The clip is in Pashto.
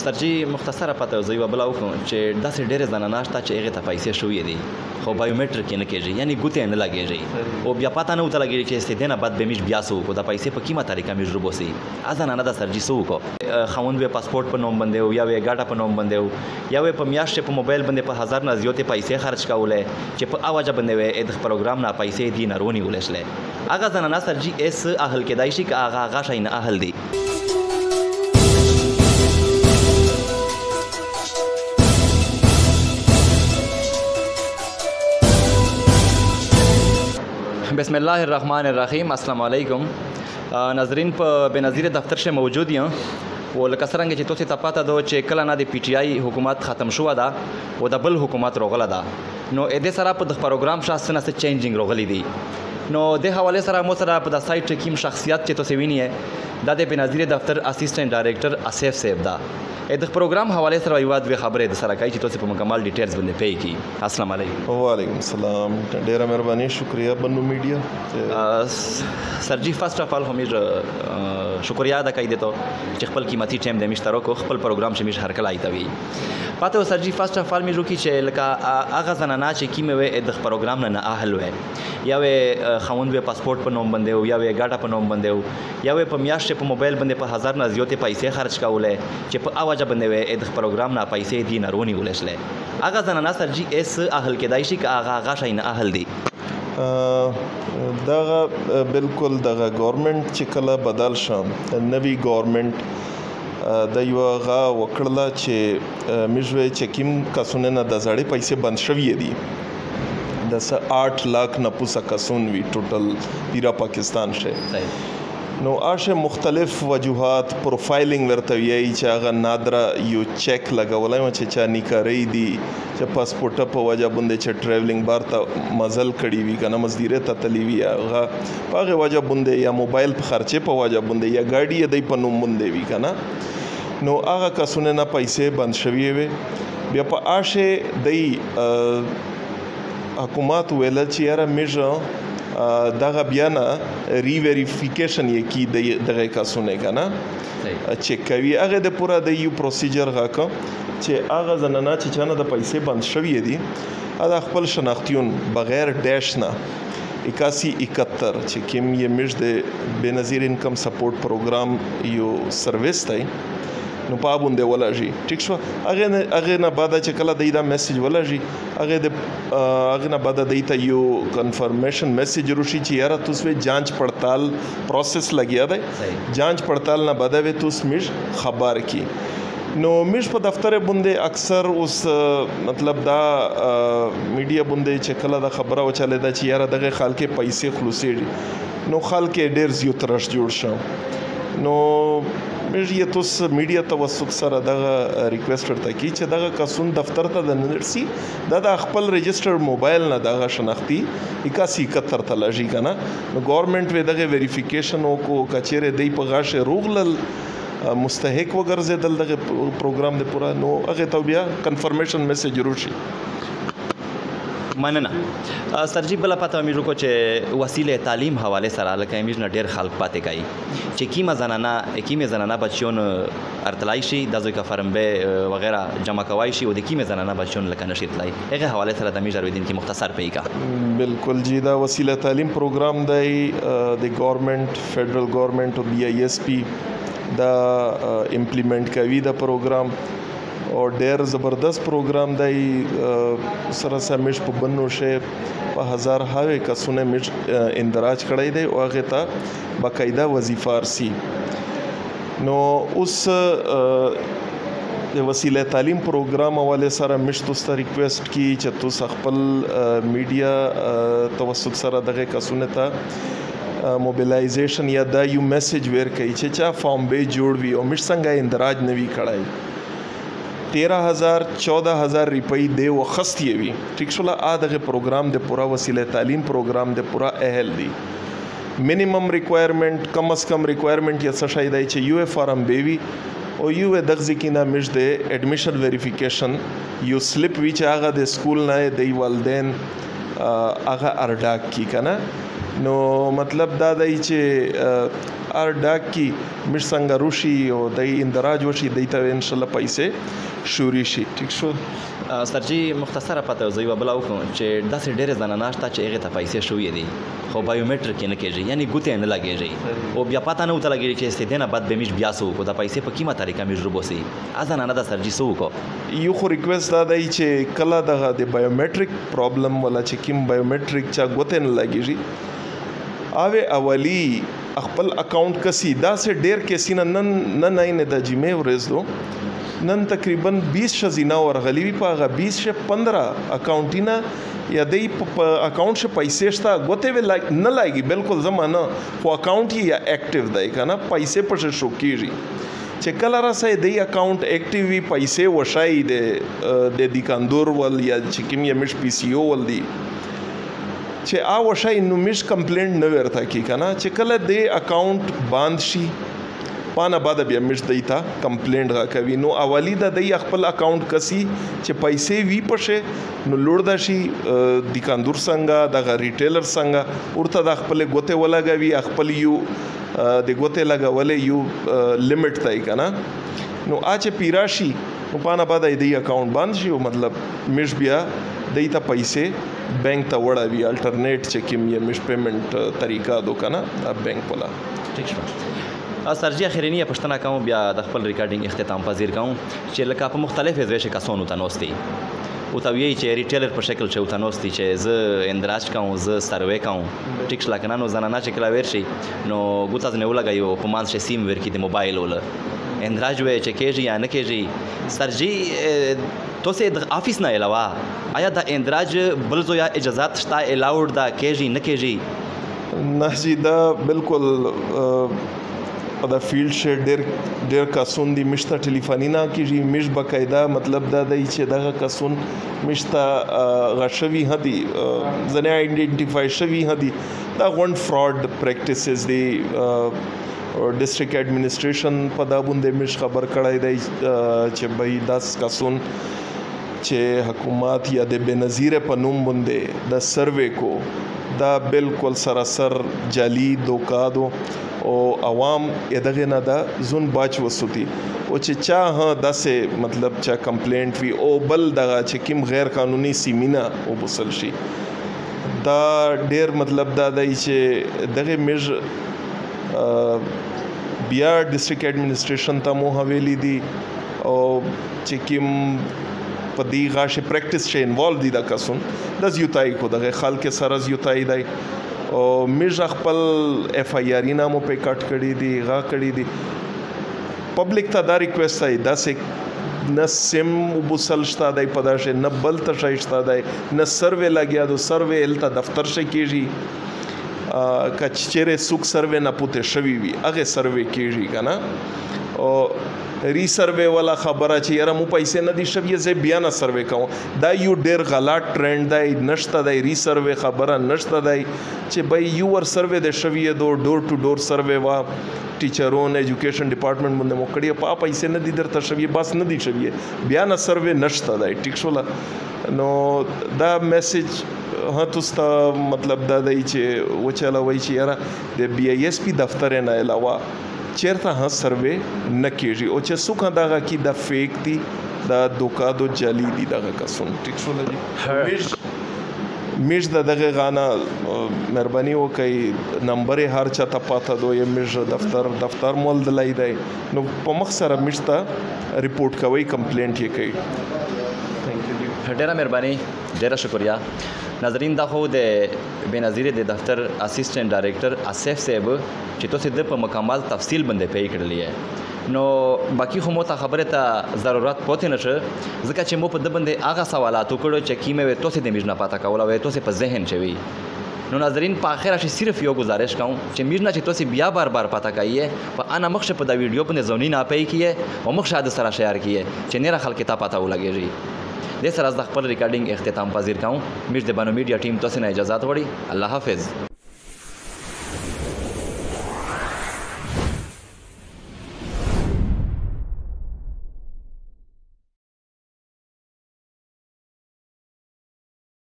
سرجي مختصره پته زه یو بل وکم چې داسې ډېرې زنانه شته چې هغې ته پیسې شوې دي خو بایومټریک یې نه کېږي یعنی ګوتې یې نه لګېږي او بیا پته نه ورته لګېږي چې استدې نه بعد به میش بیا څه وکړو دا پیسې په کومه طریقه میش روبوسي زنانه د سرجي څه وکړو خاوند یې پاسپورټ په نوم باندې و یا یې ګاډه په نوم باندې و یا یې په میاشت په موبایل باندې په 1000 نه زیاتې پیسې خرج کولې چې په اواجه باندې د پروګرام نه پیسې دي نه رونی ولشلې هغه زنانه سرجي اس اهل کېدای شي که هغه شي نه اهل دي بسم الله الرحمن الرحیم السلام علیکم ناظرین په بنظیر دفتر شه موجود یم و لکه څرنګه چې تاسو ته پاته ده چې کله نه د پی ټی آی حکومت ختم شو ده او د بل حکومت راغله ده نو دې سره په د پروګرام شاسته نه چینجینګ راغلی دی نو د حواله سره مو سره په د سایت کې شخصیت چې تاسو وینئ د بنظیر دفتر اسسټنټ ډایریکټر اسف صاحب ده د پروګرام حواله سره یو د خبره د سره کوي چې تاسو په مکمل ډیټیلز باندې پی کی السلام علیکم وعلیکم السلام ډیره مهرباني شکریہ بنو میډیا سرجی فرست اف ال همیر شکریہ ادا کوي ته چې خپل قیمتي ټایم د مشترکو خپل پروګرام چې مش هر کله ایتوي پته سرجی فرست اف ال می روکی چې لکه هغه زنانه چې کیمه وې د پروګرام نه اهل وې یا وې خوند وې پاسپورټ په نوم باندې او یا وې ګاډه په نوم باندې او یا وې په میاشت په موبایل باندې په 1000 نه زیاتې پیسې خرج کولې چې په اواجه باندې وې د پروګرام نه پیسې دي نه رونی ولشلې هغه زنانه سرجی اس اهل کېدای شي که هغه شي نه اهل دي دغه بالکل دغه گورنمنت چې کله بدل شم نوی گورنمنت د یو غا وکړه چې مجوي چې کیم کسونه نه د زړې پیسې بند شوې دي د 8 लाख نه پوسه کسون وی ټوټل پیرا پاکستان شه نو آشه مختلف وجوهات پروفایلینګ ورته وی چې هغه نادره یو چیک لګولای چې چا نکاري دي چې پاسپورټ په وجه باندې چې ټریولینګ بار ته مزل کړی وی کنه مزدیره ته تلی وی هغه په وجه باندې یا موبایل په خرچه په وجه باندې یا ګاډي دی په نوم باندې وی کنه نو هغه کسونه نه پیسې بند شوی وي بیا په آشه دی حکومت ویل چې یاره میژه دغه بیا نه ری ویریفیکیشن یې کی دغه کسونه کنه چک کوي هغه د پورا د یو پروسیجر غاکه چې هغه زنانه چې چانه د پیسې بند شوی دي دا خپل شناختیون بغیر ډیش نه 8171 چې کوم یې مش د بنظیر انکم سپورټ پروګرام یو سرویس دی نو پابوندې ولاجی ټیک شو هغه نه بعد چې کله دا میسج ولاجی هغه نه بعد د یو کنفرمیشن میسج روشي چې یاره تاسو جانچ پړتال پروسس لګیا دی جانچ پړتال نه بعد وې تاسو مش خبر کی نو مش په دفتر باندې اکثر اوس مطلب دا میډیا باندې چې کله دا خبره وچاله دا چې یاره دغه خلک پیسې خلاصي نو خلک ډیر زیات ترش جوړ شو نو مې توس میډیا توسط سره دغه ریکوست ورته کی چې دغه کسون دفتر ته د نرسي د خپل رجستر موبایل نه دغه شناختی 8171 ته لږی کنه نو ګورنمنت وی دغه ویریفیکیشن او کو کچېره دی په غاښه روغلل مستحق وګرځیدل دغه پروګرام د پورا نو هغه ته بیا کنفرمیشن میسج روشي مننه سرجی بل پته مې کو چې وسیله تعلیم حواله سره لکه میژ نه ډیر خلک پاتې کوي چې کیمه زنانه بچیون ارتلای شي د زوی کفرمبه وغیرہ جمع کوي شي او د کیمه زنانه بچیون لکه نشي تلای هغه حواله سره د میژ ارویدین کې مختصر پیکا بالکل جی دا وسیله تعلیم پروګرام دی د گورنمنت فدرل گورنمنت او بی آی ایس پی دا امپلیمنٹ کوي دا پروګرام او ډیر زبردست پروګرام دی سره سمش په بنو شه په هزار هاوی کسونه مش اندراج کړی دی او هغه ته باقاعده وظیفه ارسي نو اوس د وسیله تعلیم پروګرام حواله سره مش تاسو ریکوست کی چې تاسو خپل میډیا توسط سره دغه کسونه ته موبیلایزیشن یا دا یو میسج ور کوي چې چا فارم به جوړ وي او مش څنګه اندراج نوي کړای 13,000-14,000 روپۍ دی وخت یې وي ټیک شو لا دغه پروګرام د پورا وسیله تعلیم پروګرام د پورا اهل دی منیمم ریکوایرمنٹ کم از کم ریکوایرمنٹ یا څه شای دی چې یو فارم بیوی او یو دغه کینا مش د اډمیشن ویریفیکیشن یو سلیپ وی چې هغه د سکول نه دی والدین هغه ارډاک کی کنه نو مطلب دا دی چې ار ډاک کی مش څنګه روشي او د اندراج وشي دیته ان شاء الله پیسې شوري شي. ټیک شو سرجی مختصره پته زوی وبلا وکم چې داسې ډېر زنانه ناشته چې هغه ته پیسې شوې دي خو بایومټریک نه کېږي یعنی ګوتې نه لګېږي او بیا پته نه وته لګېږي چې استدنه بعد به مش بیا سو کو دا پیسې په کیمه طریقه مش روبوسي ازنانه دا سرجی سو کو یو خو ریکوست دا دی چې کله دغه د بایومټریک پرابلم ولا چې کیم بایومټریک چا ګوتې نه لګېږي اوه اولی خپل اکاؤنٹ کسی دا سے ډیر کیسینه نن نه د جمعې ورځ دو نن تقریبا 20 شزینه ورغلی وی په 20 ش 15 اکاؤنټینا یا دی په اکاؤنٹ ش پیسې شتا غوته وی نه لایږي بالکل زمانہ خو اکاؤنٹ یا ایکټیو دی کنه پیسې په شو کیږي چې کله راځي دی اکاؤنٹ ایکټیو وی پیسې وشای د دکاندور ول یا چې کوم یې مش پی سی او ول دی چې آ وشای نو مش کمپلینټ نه ورته کی کنه چې کله دی اکاؤنٹ باند شي پانه بعد بیا مش دیتا کمپلینټ را کوي نو اولی د دی خپل اکاؤنٹ کسی چې پیسې وی پشه نو لوړ د شي دکاندور څنګه د ریټیلر څنګه ورته د خپل ګوته ولګوي خپل یو د ګوته لګولې یو لیمټ تای کنه نو اچ پیراشي نو پانه بعد دی اکاؤنٹ بند شي مطلب مش بیا دیتا پیسې بینک ته وړوي الټرنیټ چې کوم یې مش پیمنٹ طریقہ دو کنه بینک ولا. ٹھیک شو سرجی اخرینی پښتنه کوم بیا د خپل ریکارډینګ اختتام پذیر کوم چې لکه په مختلفې ځای کسانو ته نوستي او ته وی چې ریټیلر په شکل چې ته نوستي چې ز اندراج کوم ز سروې کوم ټیک شلا کنه نو زنانه چې کلا ورشي نو ګوتاز نه ولګایو په مان شي سیم ورکی د موبایل ول اندراج وې چې کېږي یا نه کېږي سرجی تو سه د افیس نه علاوه آیا د اندراج بلزو یا اجازهات شتا الاود دا کېږي نه کېږي نه جی دا بالکل دا فیلډ شه ډیر کسون دي مشته ټلیفونی نه کیږي مش بقاعده مطلب دا دی چې دغه کسون مشته غشوي هدي ځنه آئیډینټیفای شوی هدي دا غون فراډ پریکټیسز دي ډیسټریکټ ایڈمنسټریشن په دا باندې مش خبر کړای دی چې بای 10 کسون چې حکومت یا د بنظیر په نوم باندې د سروې کو دا بالکل سراسر جعلی دوکادو او عوام ادغه نه دا زون باچ وسوتی او چې چا ها داسې مطلب چا کمپلینټ وی او بل دغه چې کوم غیر قانوني سیمینا او بسل شي دا ډیر مطلب دا دی چې دغه مج بیا ډیسټریکټ ایڈمنسټریشن ته مو حوالي دي او چې کوم په دی غاشه پریکټیس شه انوالو دي دا کسون د زیوتای کو دغه خلک سره زیوتای دی او مج خپل اف آی آر نامو په کټ کړی دی غا کړی دی پبلک ته دا ریکوست دی دا سه نه سیم وبسل شتا دی پداشه نه بل ته شایستا دی نه سروې لګیا دو سروې الته دفتر شه کیږي کچېره سوق سروې نه پوتې شوی وي هغه سروې کیږي کنه او ری سروې والا خبره چې یاره مو پیسې نه دي شوی زه بیا نه سروې کوم دا یو ډیر غلط ټرند دی نشته دی ری سروې خبره نشته دی چې بای یو ور سروې د شوی دو ډور ټو ډور سروې وا ټیچرون ایجوکیشن ډپارټمنټ باندې مو کړی په پیسې نه دي درته شوی بس نه دي شوی بیا نه سروې نشته دی ټیک شول نو دا میسج ها تاسو مطلب دا دی چې وچاله وای چې یاره د بی ای ایس پی دفتر نه علاوه چیرته ها سروې نه کیږي او چې څوک دغه کی د فیک دي د دوکادو جعلی دي دغه کسون ټیک شو لږ میش دغه غانا مهرباني وکي نمبر هر چا ته پاته دو یې میش دفتر مول دلای دی نو په مخ سره میشته ریپورت کوي کمپلینټ یې کوي ثانک یو ډیره مهرباني ډیره شکریا ناظرین دا خو د بنظیر د دفتر اسسټنټ ډایریکټر اسف صاحب چې تاسو د په مکمل تفصیل باندې پی کړلی ہے نو باقی خو مو ته خبره ته ضرورت پوتې نشه ځکه چې مو په د باندې هغه سوالات وکړو چې کیمه تاسو د میژ نه پاته کوله وای تاسو په ذهن چوي نو ناظرین په اخر شي صرف یو گزارش کوم چې میژ نه چې تاسو بیا بار بار پاته کوي په انا مخ په دا ویډیو باندې ځونی نه پي کیه او مخ شاده سره شیر کیه چې نه خلک ته پاته ولګيږي د سره از خپل ریکارډینګ اختتام پذیر کوم میژ د بانو میډیا ټیم تاسو نه اجازه وړي الله حافظ.